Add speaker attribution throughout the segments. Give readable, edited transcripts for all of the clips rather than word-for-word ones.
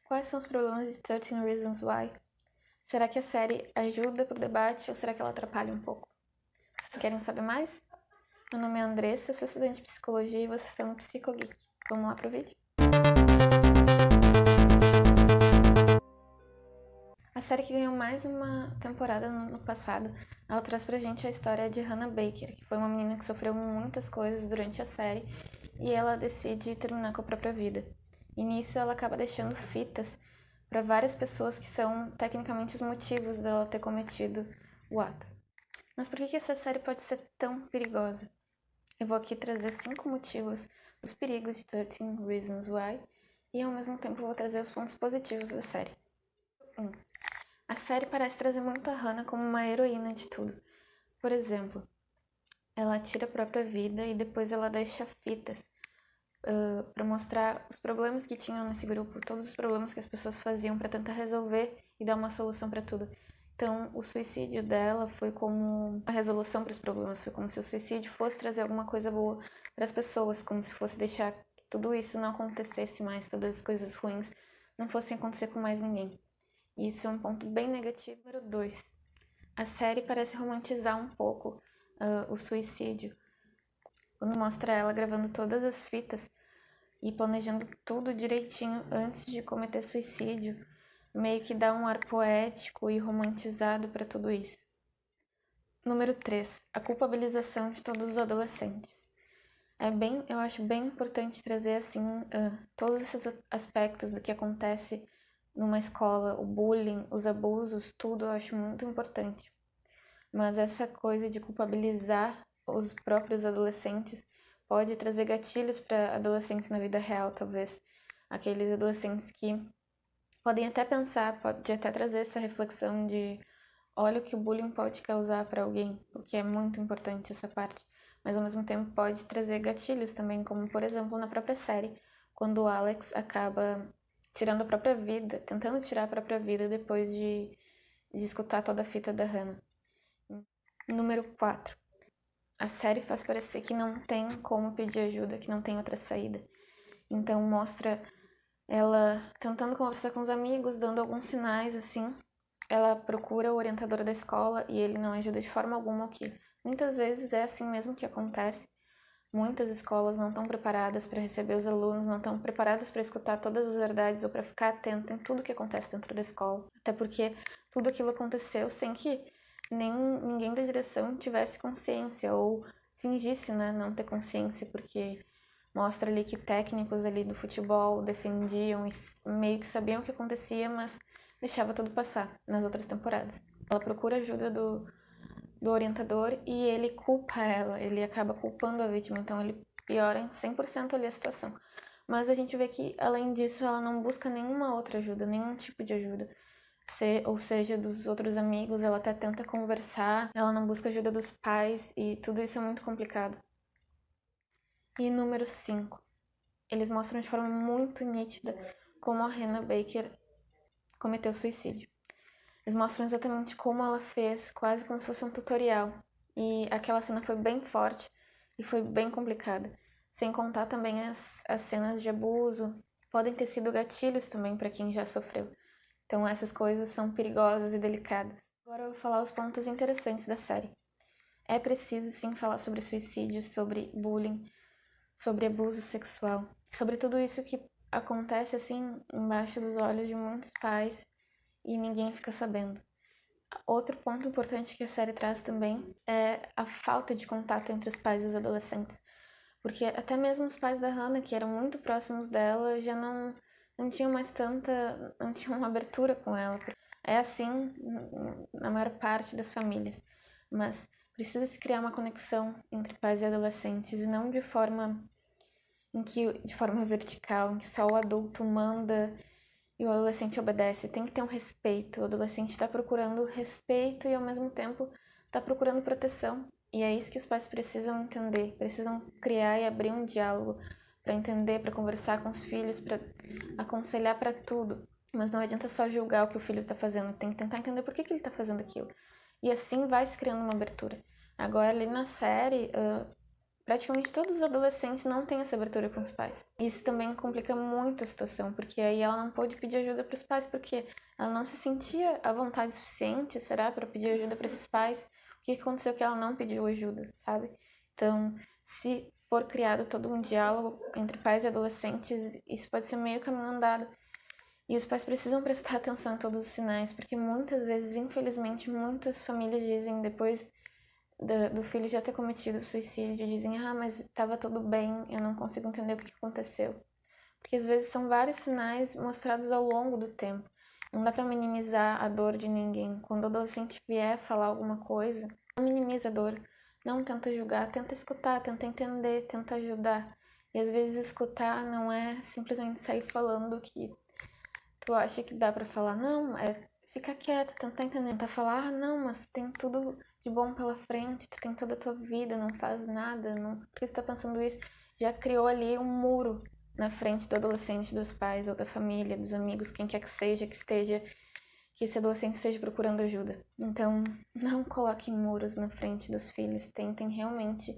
Speaker 1: Quais são os problemas de 13 Reasons Why? Será que a série ajuda pro debate ou será que ela atrapalha um pouco? Vocês querem saber mais? Meu nome é Andressa, sou estudante de psicologia e vocês estão no Psicogeek. Vamos lá pro vídeo? A série que ganhou mais uma temporada no passado, ela traz pra gente a história de Hannah Baker, que foi uma menina que sofreu muitas coisas durante a série e ela decide terminar com a própria vida. E nisso ela acaba deixando fitas para várias pessoas que são tecnicamente os motivos dela ter cometido o ato. Mas por que essa série pode ser tão perigosa? Eu vou aqui trazer 5 motivos dos perigos de 13 Reasons Why e ao mesmo tempo vou trazer os pontos positivos da série. 1. A série parece trazer muito a Hannah como uma heroína de tudo. Por exemplo, ela tira a própria vida e depois ela deixa fitas para mostrar os problemas que tinham nesse grupo, todos os problemas que as pessoas faziam para tentar resolver e dar uma solução para tudo. Então, o suicídio dela foi como a resolução para os problemas, foi como se o suicídio fosse trazer alguma coisa boa para as pessoas, como se fosse deixar que tudo isso não acontecesse mais, todas as coisas ruins não fossem acontecer com mais ninguém. E isso é um ponto bem negativo. Número 2. A série parece romantizar um pouco o suicídio, quando mostra ela gravando todas as fitas e planejando tudo direitinho antes de cometer suicídio, meio que dá um ar poético e romantizado para tudo isso. Número 3. A culpabilização de todos os adolescentes. Eu acho bem importante trazer assim todos esses aspectos do que acontece numa escola, o bullying, os abusos, tudo eu acho muito importante. Mas essa coisa de culpabilizar os próprios adolescentes pode trazer gatilhos para adolescentes na vida real, talvez. Aqueles adolescentes que podem até pensar, pode até trazer essa reflexão de olha o que o bullying pode causar para alguém, o que é muito importante essa parte. Mas ao mesmo tempo pode trazer gatilhos também, como por exemplo na própria série, quando o Alex acaba tirando a própria vida, tentando tirar a própria vida depois de escutar toda a fita da Hannah. Número 4. A série faz parecer que não tem como pedir ajuda, que não tem outra saída. Então mostra ela tentando conversar com os amigos, dando alguns sinais assim. Ela procura o orientador da escola e ele não ajuda de forma alguma, o que muitas vezes é assim mesmo que acontece. Muitas escolas não estão preparadas para receber os alunos, não estão preparadas para escutar todas as verdades ou para ficar atento em tudo que acontece dentro da escola. Até porque tudo aquilo aconteceu sem que ninguém da direção tivesse consciência ou fingisse, né, não ter consciência, porque mostra ali que técnicos ali do futebol defendiam e meio que sabiam o que acontecia, mas deixava tudo passar nas outras temporadas. Ela procura ajuda do orientador e ele culpa ela, ele acaba culpando a vítima, então ele piora em 100% ali a situação. Mas a gente vê que, além disso, ela não busca nenhuma outra ajuda, nenhum tipo de ajuda. Ou seja, dos outros amigos, ela até tenta conversar, ela não busca ajuda dos pais e tudo isso é muito complicado. E número 5. Eles mostram de forma muito nítida como a Hannah Baker cometeu suicídio. Eles mostram exatamente como ela fez, quase como se fosse um tutorial. E aquela cena foi bem forte e foi bem complicada. Sem contar também as cenas de abuso. Podem ter sido gatilhos também para quem já sofreu. Então essas coisas são perigosas e delicadas. Agora eu vou falar os pontos interessantes da série. É preciso sim falar sobre suicídio, sobre bullying, sobre abuso sexual, sobre tudo isso que acontece assim embaixo dos olhos de muitos pais e ninguém fica sabendo. Outro ponto importante que a série traz também é a falta de contato entre os pais e os adolescentes. Porque até mesmo os pais da Hannah, que eram muito próximos dela, já não tinham mais não tinham uma abertura com ela. É assim na maior parte das famílias. Mas precisa se criar uma conexão entre pais e adolescentes e não de forma vertical, em que só o adulto manda e o adolescente obedece. Tem que ter um respeito. O adolescente está procurando respeito e ao mesmo tempo está procurando proteção. E é isso que os pais precisam entender, precisam criar e abrir um diálogo para entender, para conversar com os filhos, para aconselhar para tudo. Mas não adianta só julgar o que o filho está fazendo, tem que tentar entender por que ele está fazendo aquilo. E assim vai se criando uma abertura. Agora, ali na série, praticamente todos os adolescentes não têm essa abertura com os pais. Isso também complica muito a situação, porque aí ela não pôde pedir ajuda para os pais, porque ela não se sentia à vontade suficiente, será, para pedir ajuda para esses pais. O que aconteceu que ela não pediu ajuda, sabe? Então, se for criado todo um diálogo entre pais e adolescentes, isso pode ser meio caminho andado. E os pais precisam prestar atenção em todos os sinais, porque muitas vezes, infelizmente, muitas famílias dizem depois do filho já ter cometido suicídio, dizem, mas estava tudo bem, eu não consigo entender o que aconteceu. Porque às vezes são vários sinais mostrados ao longo do tempo. Não dá para minimizar a dor de ninguém. Quando o adolescente vier falar alguma coisa, não minimiza a dor, não tenta julgar, tenta escutar, tenta entender, tenta ajudar. E às vezes escutar não é simplesmente sair falando que tu acha que dá para falar, não, é ficar quieto, tentar entender, tentar falar, não, mas tem tudo de bom pela frente, tu tem toda a tua vida, não faz nada, não, por que você tá pensando isso? Já criou ali um muro na frente do adolescente, dos pais ou da família, dos amigos, quem quer que seja, que esse adolescente esteja procurando ajuda. Então, não coloquem muros na frente dos filhos, tentem realmente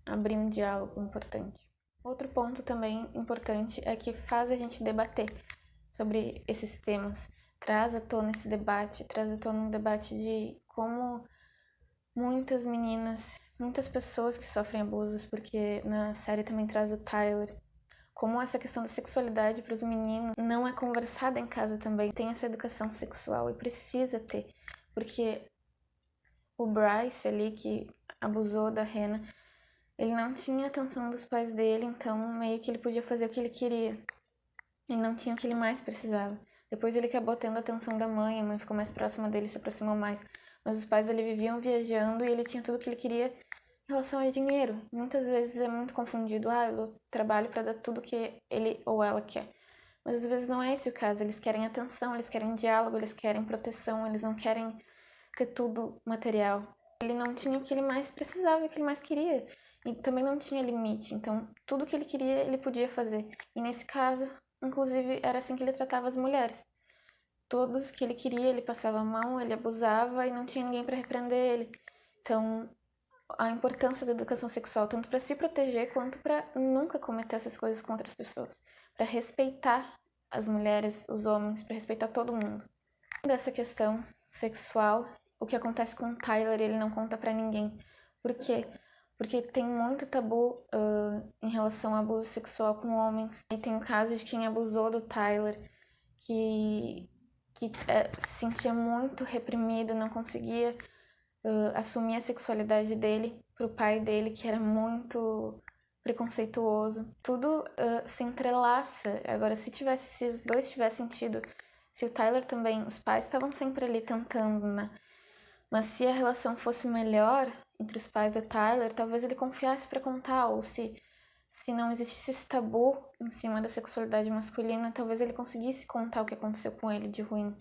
Speaker 1: abrir um diálogo importante. Outro ponto também importante é que faz a gente debater sobre esses temas, traz à tona esse debate, traz à tona um debate de como muitas meninas, muitas pessoas que sofrem abusos, porque na série também traz o Tyler, como essa questão da sexualidade para os meninos não é conversada em casa também. Tem essa educação sexual e precisa ter, porque o Bryce ali que abusou da Hannah, ele não tinha atenção dos pais dele, então meio que ele podia fazer o que ele queria. Ele não tinha o que ele mais precisava. Depois ele acabou tendo a atenção da mãe, a mãe ficou mais próxima dele, se aproximou mais. Mas os pais ele viviam viajando e ele tinha tudo o que ele queria em relação a dinheiro. Muitas vezes é muito confundido. Eu trabalho para dar tudo que ele ou ela quer. Mas às vezes não é esse o caso. Eles querem atenção, eles querem diálogo, eles querem proteção, eles não querem ter tudo material. Ele não tinha o que ele mais precisava, o que ele mais queria. E também não tinha limite. Então, tudo o que ele queria, ele podia fazer. E nesse caso, inclusive, era assim que ele tratava as mulheres. Todos que ele queria, ele passava a mão, ele abusava e não tinha ninguém para repreender ele. Então, a importância da educação sexual, tanto para se proteger quanto para nunca cometer essas coisas com outras pessoas, para respeitar as mulheres, os homens, para respeitar todo mundo. Dessa questão sexual, o que acontece com o Tyler, ele não conta para ninguém. Por quê? Porque tem muito tabu em relação ao abuso sexual com homens. E tem o caso de quem abusou do Tyler, que se sentia muito reprimido, não conseguia assumir a sexualidade dele pro pai dele, que era muito preconceituoso. Tudo se entrelaça. Agora, se os dois tivessem tido, se o Tyler também, os pais estavam sempre ali tentando, né? Mas se a relação fosse melhor entre os pais do Tyler, talvez ele confiasse para contar, ou se não existisse esse tabu em cima da sexualidade masculina, talvez ele conseguisse contar o que aconteceu com ele de ruim.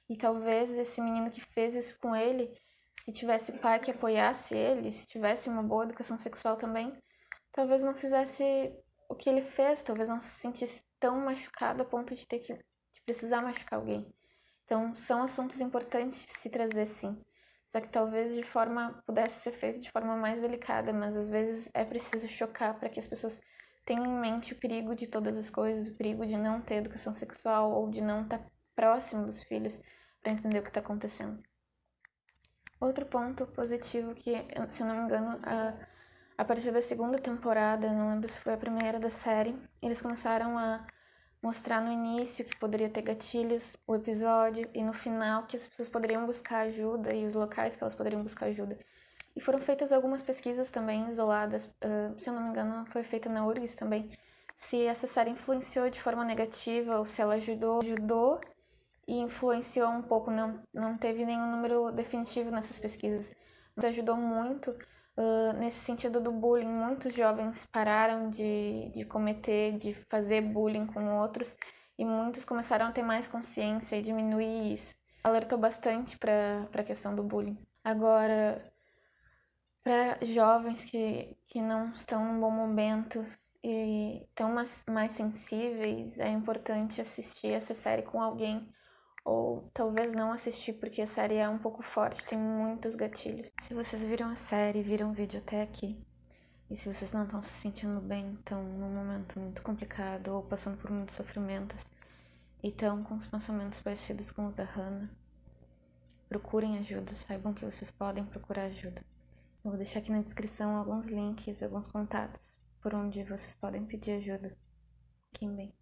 Speaker 1: E talvez esse menino que fez isso com ele, se tivesse pai que apoiasse ele, se tivesse uma boa educação sexual também, talvez não fizesse o que ele fez, talvez não se sentisse tão machucado a ponto de ter que de precisar machucar alguém. Então, são assuntos importantes de se trazer, sim. Só que talvez pudesse ser feito de forma mais delicada, mas às vezes é preciso chocar para que as pessoas tenham em mente o perigo de todas as coisas, o perigo de não ter educação sexual ou de não estar próximo dos filhos para entender o que está acontecendo. Outro ponto positivo que, se eu não me engano, a partir da segunda temporada, não lembro se foi a primeira da série, eles começaram a mostrar no início que poderia ter gatilhos, o episódio, e no final que as pessoas poderiam buscar ajuda e os locais que elas poderiam buscar ajuda. E foram feitas algumas pesquisas também isoladas, se eu não me engano, foi feita na URGS também, se essa série influenciou de forma negativa ou se ela ajudou e influenciou um pouco, não teve nenhum número definitivo nessas pesquisas, mas ajudou muito nesse sentido do bullying. Muitos jovens pararam de cometer, de fazer bullying com outros e muitos começaram a ter mais consciência e diminuir isso. Alertou bastante para a questão do bullying. Agora, para jovens que não estão num bom momento e estão mais sensíveis, é importante assistir essa série com alguém ou talvez não assistir porque a série é um pouco forte, tem muitos gatilhos. Se vocês viram a série, viram o vídeo até aqui, E se vocês não estão se sentindo bem, estão num momento muito complicado ou passando por muitos sofrimentos e estão com os pensamentos parecidos com os da Hannah, procurem ajuda, saibam que vocês podem procurar ajuda. Eu vou deixar aqui na descrição alguns links, alguns contatos por onde vocês podem pedir ajuda. Fiquem bem.